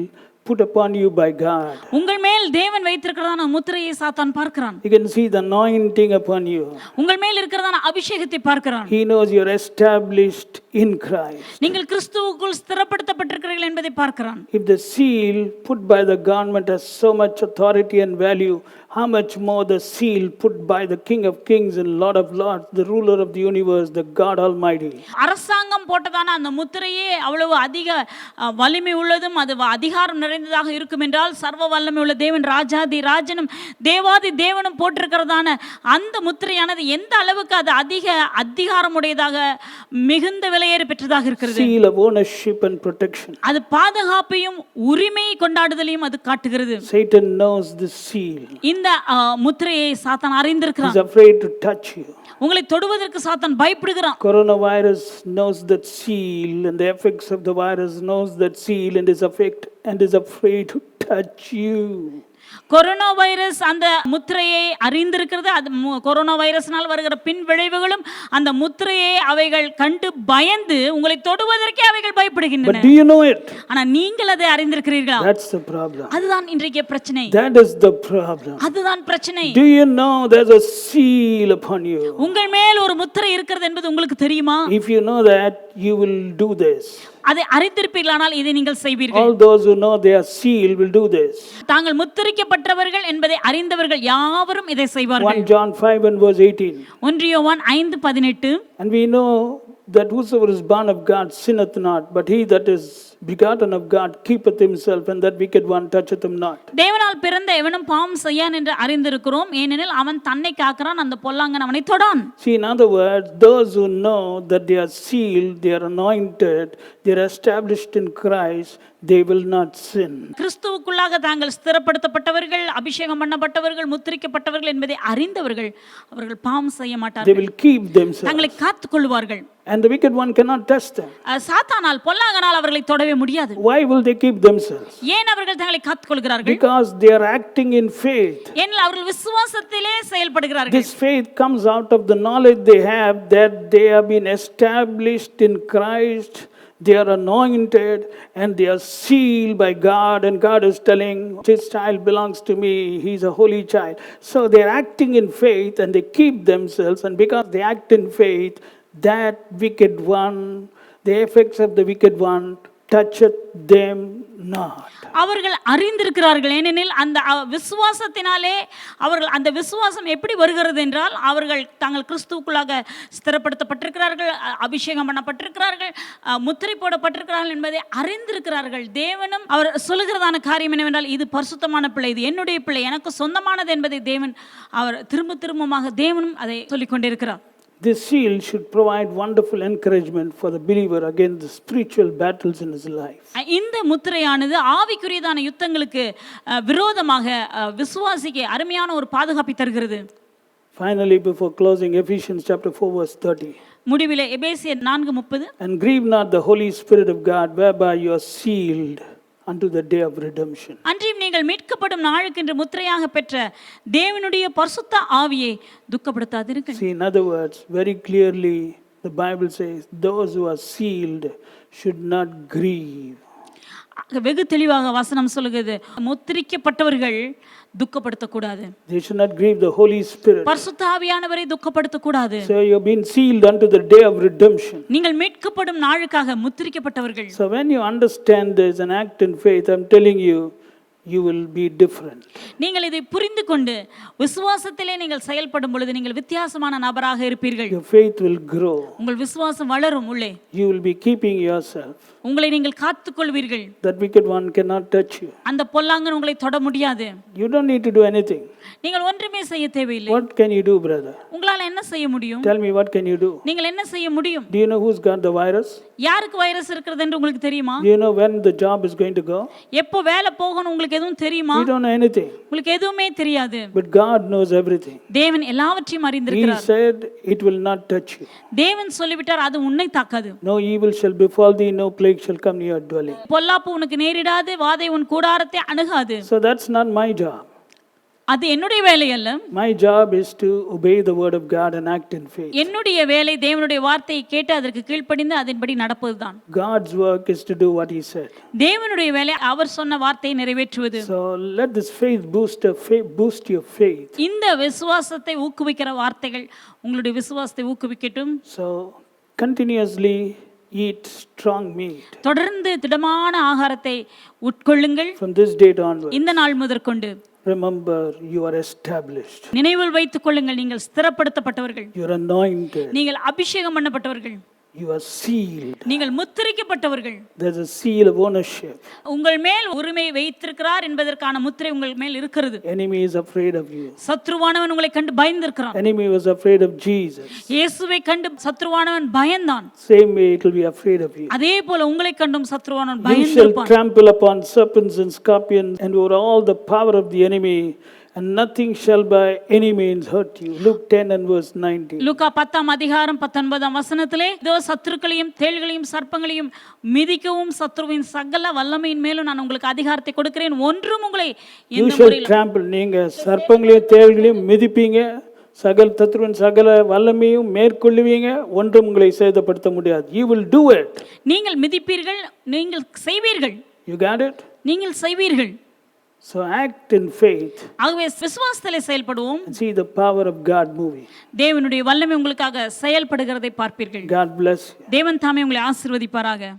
put upon you by God. உங்கள் மேல் தேவன் வைத்திருக்கிறதான முத்திரையை சாத்தான் பார்க்கிறான். He can see the anointing upon you. உங்கள் மேல் இருக்கிறதான அபிஷேகத்தை பார்க்கிறான். He knows you are established in Christ. நீங்கள் கிறிஸ்துவுக்குள் ஸ்திரப்படுத்தப்பட்டிருக்கிறீர்கள் என்பதை பார்க்கிறான். If the seal put by the government has so much authority and value, how much more the seal put by the King of Kings and Lord of Lords, the ruler of the universe, the God Almighty. அரசாங்கம் போட்டதான அந்த முத்திரையே அவ்வளவு அதிக வலிமை உள்ளதும் அது அதிகாரம் நிறைந்ததாக இருக்கும் என்றால், சர்வ வல்லமை உள்ள தேவன், ராஜாதி ராஜனும் தேவாதி தேவனும் போட்டிருக்கிறதான அந்த முத்திரையானது எந்த அளவுக்கு அது அதிக அதிகாரமுடையதாக மிகுந்த விலையேற பெற்றதாக இருக்கிறது. Seal of ownership and protection. அது பாதுகாப்பையும் உரிமை கொண்டாடுதலையும் அது காட்டுகிறது. Satan knows this seal. இந்த முத்திரையை சாத்தான் அறிந்திருக்கிறான். He's afraid to touch you. உங்களை தொடுவதற்கு சாத்தான் பயப்படுகிறான். Coronavirus knows that seal, and the effects of the virus knows that seal and is afraid to touch you. Corona virus அந்த முத்திரையை அறிந்திருக்கிறது. அது கொரோனா வைரஸ்னால் வருகிற பின் விளைவுகளும் அந்த முத்திரையை அவைகள் கண்டு பயந்து உங்களை தொடுவதற்கே அவைகள் பயப்படுகின்றன. But do you know it? ஆனா நீங்கள் அதை அறிந்திருக்கிறீர்களா? That's the problem. அதுதான் இன்றைய பிரச்சனை. That is the problem. அதுதான் பிரச்சனை. Do you know there's a seal upon you? உங்கள் மேல் ஒரு முத்திரை இருக்கிறது என்பது உங்களுக்கு தெரியுமா? If you know that, you will do this. அதை அறிந்திருப்பீர்களானால் இதை நீங்கள் செய்வீர்கள். All those who know they are sealed will do this. தாங்கள் முத்திரிக்கப்பட்டவர்கள் என்பதை அறிந்தவர்கள் யாவரும் இதை செய்வார்கள். 1 John 5 and verse 18. 1 யோவான் 5:18. And we know that whosoever is born of God sinneth not, but he that is begotten of God keepeth himself, and that wicked one toucheth him not. தேவனால் பிறந்த எவனும் பாவம் செய்யான் என்று அறிந்திருக்கிறோம், ஏனெனில் அவன் தன்னை காக்கிறான், அந்த பொல்லாங்கன் அவனை தொடான். See, in other words, those who know that they are sealed, they are anointed, they are established in Christ, they will not sin. கிறிஸ்துவுக்குள்ளாக தாங்கள் ஸ்திரப்படுத்தப்பட்டவர்கள், அபிஷேகம் பண்ணப்பட்டவர்கள், முத்திரிக்கப்பட்டவர்கள் என்பதை அறிந்தவர்கள் அவர்கள் பாவம் செய்ய They மாட்டார்கள். will keep themselves. தங்களை காத்துக் கொள்வார்கள். And the wicked one cannot touch them. சாத்தானால் பொல்லாங்கனால் அவர்களை தொடவே முடியாது. Why will they keep themselves? ஏன் அவர்கள் தங்களை காத்துக் கொள்கிறார்கள்? Because they are acting in faith. ஏனெனில் அவர்கள் விசுவாசத்திலே செயல்படுகிறார்கள். This faith comes out of the knowledge they have that they have been established in Christ. They are anointed and they are sealed by God, and God is telling, this child belongs to me, he is a holy child. So they are acting in faith and they keep themselves, and because they act in faith, that wicked one, the effects of the wicked one toucheth them not. அவர்கள் அறிந்திருக்கிறார்கள், ஏனெனில் அந்த விசுவாசத்தினாலே அவர்கள், அந்த விசுவாசம் எப்படி வருகிறது என்றால், அவர்கள் தாங்கள் கிறிஸ்துவுக்குள்ளாக ஸ்திரப்படுத்தப்பட்டிருக்கிறார்கள், அபிஷேகம் பண்ணப்பட்டிருக்கிறார்கள், முத்திரை போடப்பட்டிருக்கிறார்கள் என்பதை அறிந்திருக்கிறார்கள். தேவனும் அவர் சொல்லுகிறதான காரியம் என்னவென்றால், இது பரிசுத்தமான பிள்ளை, இது என்னுடைய பிள்ளை, எனக்கு சொந்தமானது என்பதை தேவன் அவர் திரும்பமாக தேவனும் அதை சொல்லிக் கொண்டிருக்கிறார். This seal should provide wonderful encouragement for the believer against the spiritual battles in his life. இந்த முத்திரையானது ஆவிக்குரியதான யுத்தங்களுக்கு விரோதமாக விசுவாசிக்கு அருமையான ஒரு பாதுகாப்பை தருகிறது. Finally, before closing, Ephesians chapter 4 verse 30. முடிவிலே எபேசியர் 4:30. And grieve not the Holy Spirit of God, whereby you are sealed unto the day of redemption. அன்றியும் நீங்கள் மீட்கப்படும் நாளுக்கென்று முத்திரையாக பெற்ற தேவனுடைய பரிசுத்த ஆவியை துக்கப்படுத்தாதிருங்கள். See, in other words, very clearly the Bible says those who are sealed should not grieve. வெகு தெளிவாக வசனம் சொல்லுகிறது, முத்திரிக்கப்பட்டவர்கள் துக்கப்படுத்தக்கூடாது. They should not grieve the Holy Spirit. பரிசுத்த ஆவியானவரை துக்கப்படுத்தக்கூடாது. So you have been sealed unto the day of redemption. நீங்கள் மீட்கப்படும் நாளுக்காக முத்திரிக்கப்பட்டவர்கள். So when you understand this and act in faith, I'm telling you, you will be different. நீங்கள் இதை புரிந்து கொண்டு விசுவாசத்திலே நீங்கள் செயல்படும் பொழுது நீங்கள் வித்தியாசமான நபராக இருப்பீர்கள். Your faith will grow. உங்கள் விசுவாசம் வளரும். உள்ளே You will be keeping yourself. உங்களை நீங்கள் காத்துக்கொள்வீர்கள். That wicked one cannot touch you. அந்த பொல்லாங்கன் உங்களை தொட முடியாது. You don't need to do anything. நீங்கள் ஒன்றுமே செய்ய தேவையில்லை. What can you do, brother? உங்களால என்ன செய்ய முடியும்? Tell me, what can you do? நீங்கள் என்ன செய்ய முடியும்? Do you know who's got the virus? யாருக்கு வைரஸ் இருக்கிறது என்று உங்களுக்கு தெரியுமா? Do you know when the job is going to go? எப்போ வேலை போகணும் உங்களுக்கு எதுவும் தெரியுமா? We don't know anything. உங்களுக்கு எதுவுமே தெரியாது. But God knows everything. தேவன் எல்லாவற்றையும் He அறிந்திருக்கிறார். said it will not touch you. தேவன் சொல்லிவிட்டார், அது உன்னை தாக்காது. No evil shall befall thee, no plague shall come near your dwelling. பொல்லாப்பு உனக்கு நேரிடாது, வாதை உன் கூடாரத்தை அணுகாது. So that's not my job. அது என்னுடைய வேலை அல்ல. My job is to obey the word of God and act in faith. என்னுடைய வேலை தேவனுடைய வார்த்தையை கேட்டு அதற்கு கீழ்ப்படிந்து அதன்படி நடப்பதுதான். God's work is to do what he said. தேவனுடைய வேலை அவர் சொன்ன வார்த்தையை நிறைவேற்றுவது. So let this faith boost your faith. இந்த விசுவாசத்தை ஊக்குவிக்கிற வார்த்தைகள் உங்களுடைய விசுவாசத்தை ஊக்குவிக்கட்டும். So continuously eat strong meat. தொடர்ந்து திடமான ஆகாரத்தை உட்கொள்ளுங்கள். From this date onward, இந்த நாள் முதற்கொண்டு remember you are established. நினைவில் வைத்துக் கொள்ளுங்கள், நீங்கள் ஸ்திரப்படுத்தப்பட்டவர்கள், You are anointed. நீங்கள் அபிஷேகம் பண்ணப்பட்டவர்கள், You are sealed. நீங்கள் முத்திரிக்கப்பட்டவர்கள். There's a seal of ownership. உங்கள் மேல் உரிமை வைத்திருக்கிறார் என்பதற்கான முத்திரை உங்கள் மேல் இருக்கிறது. Enemy is afraid of you. சத்ருவானவன் உங்களை கண்டு பயந்திருக்கிறான். Enemy was afraid of Jesus. இயேசுவை கண்டு சத்ருவானவன் பயந்தான். Same way it will be afraid of you. அதே போல உங்களை கண்டும் சத்ருவானவன் You shall பயந்திருப்பான். trample upon serpents and scorpions and over all the power of the enemy, and nothing shall by any means hurt you. Luke 10 and verse 19. லூக்கா 10:19 இதோ சத்துருக்களையும் தேள்களையும் சர்ப்பங்களையும் மிதிக்கவும் சத்ருவின் சகல வல்லமையின் மேலும் நான் உங்களுக்கு அதிகாரத்தை கொடுக்கிறேன், ஒன்றும் உங்களை You எந்த shall முறையிலும் trample. நீங்க சர்ப்பங்களையும் தேள்களையும் மிதிப்பீங்க, சத்ருவின் சகல வல்லமையும் மேற்கொள்ளுவீங்க, ஒன்றும் உங்களை சேதப்படுத்த முடியாது. You will do it. நீங்கள் மிதிப்பீர்கள், நீங்கள் செய்வீர்கள். You got it? நீங்கள் செய்வீர்கள். So act in faith ஆகவே விசுவாசத்திலே செயல்படுவோம். and see the power of God moving. தேவனுடைய வல்லமை உங்களுக்காக செயல்படுகிறதை பார்ப்பீர்கள். God bless you. தேவன் தாமே உங்களை ஆசீர்வதிப்பாராக.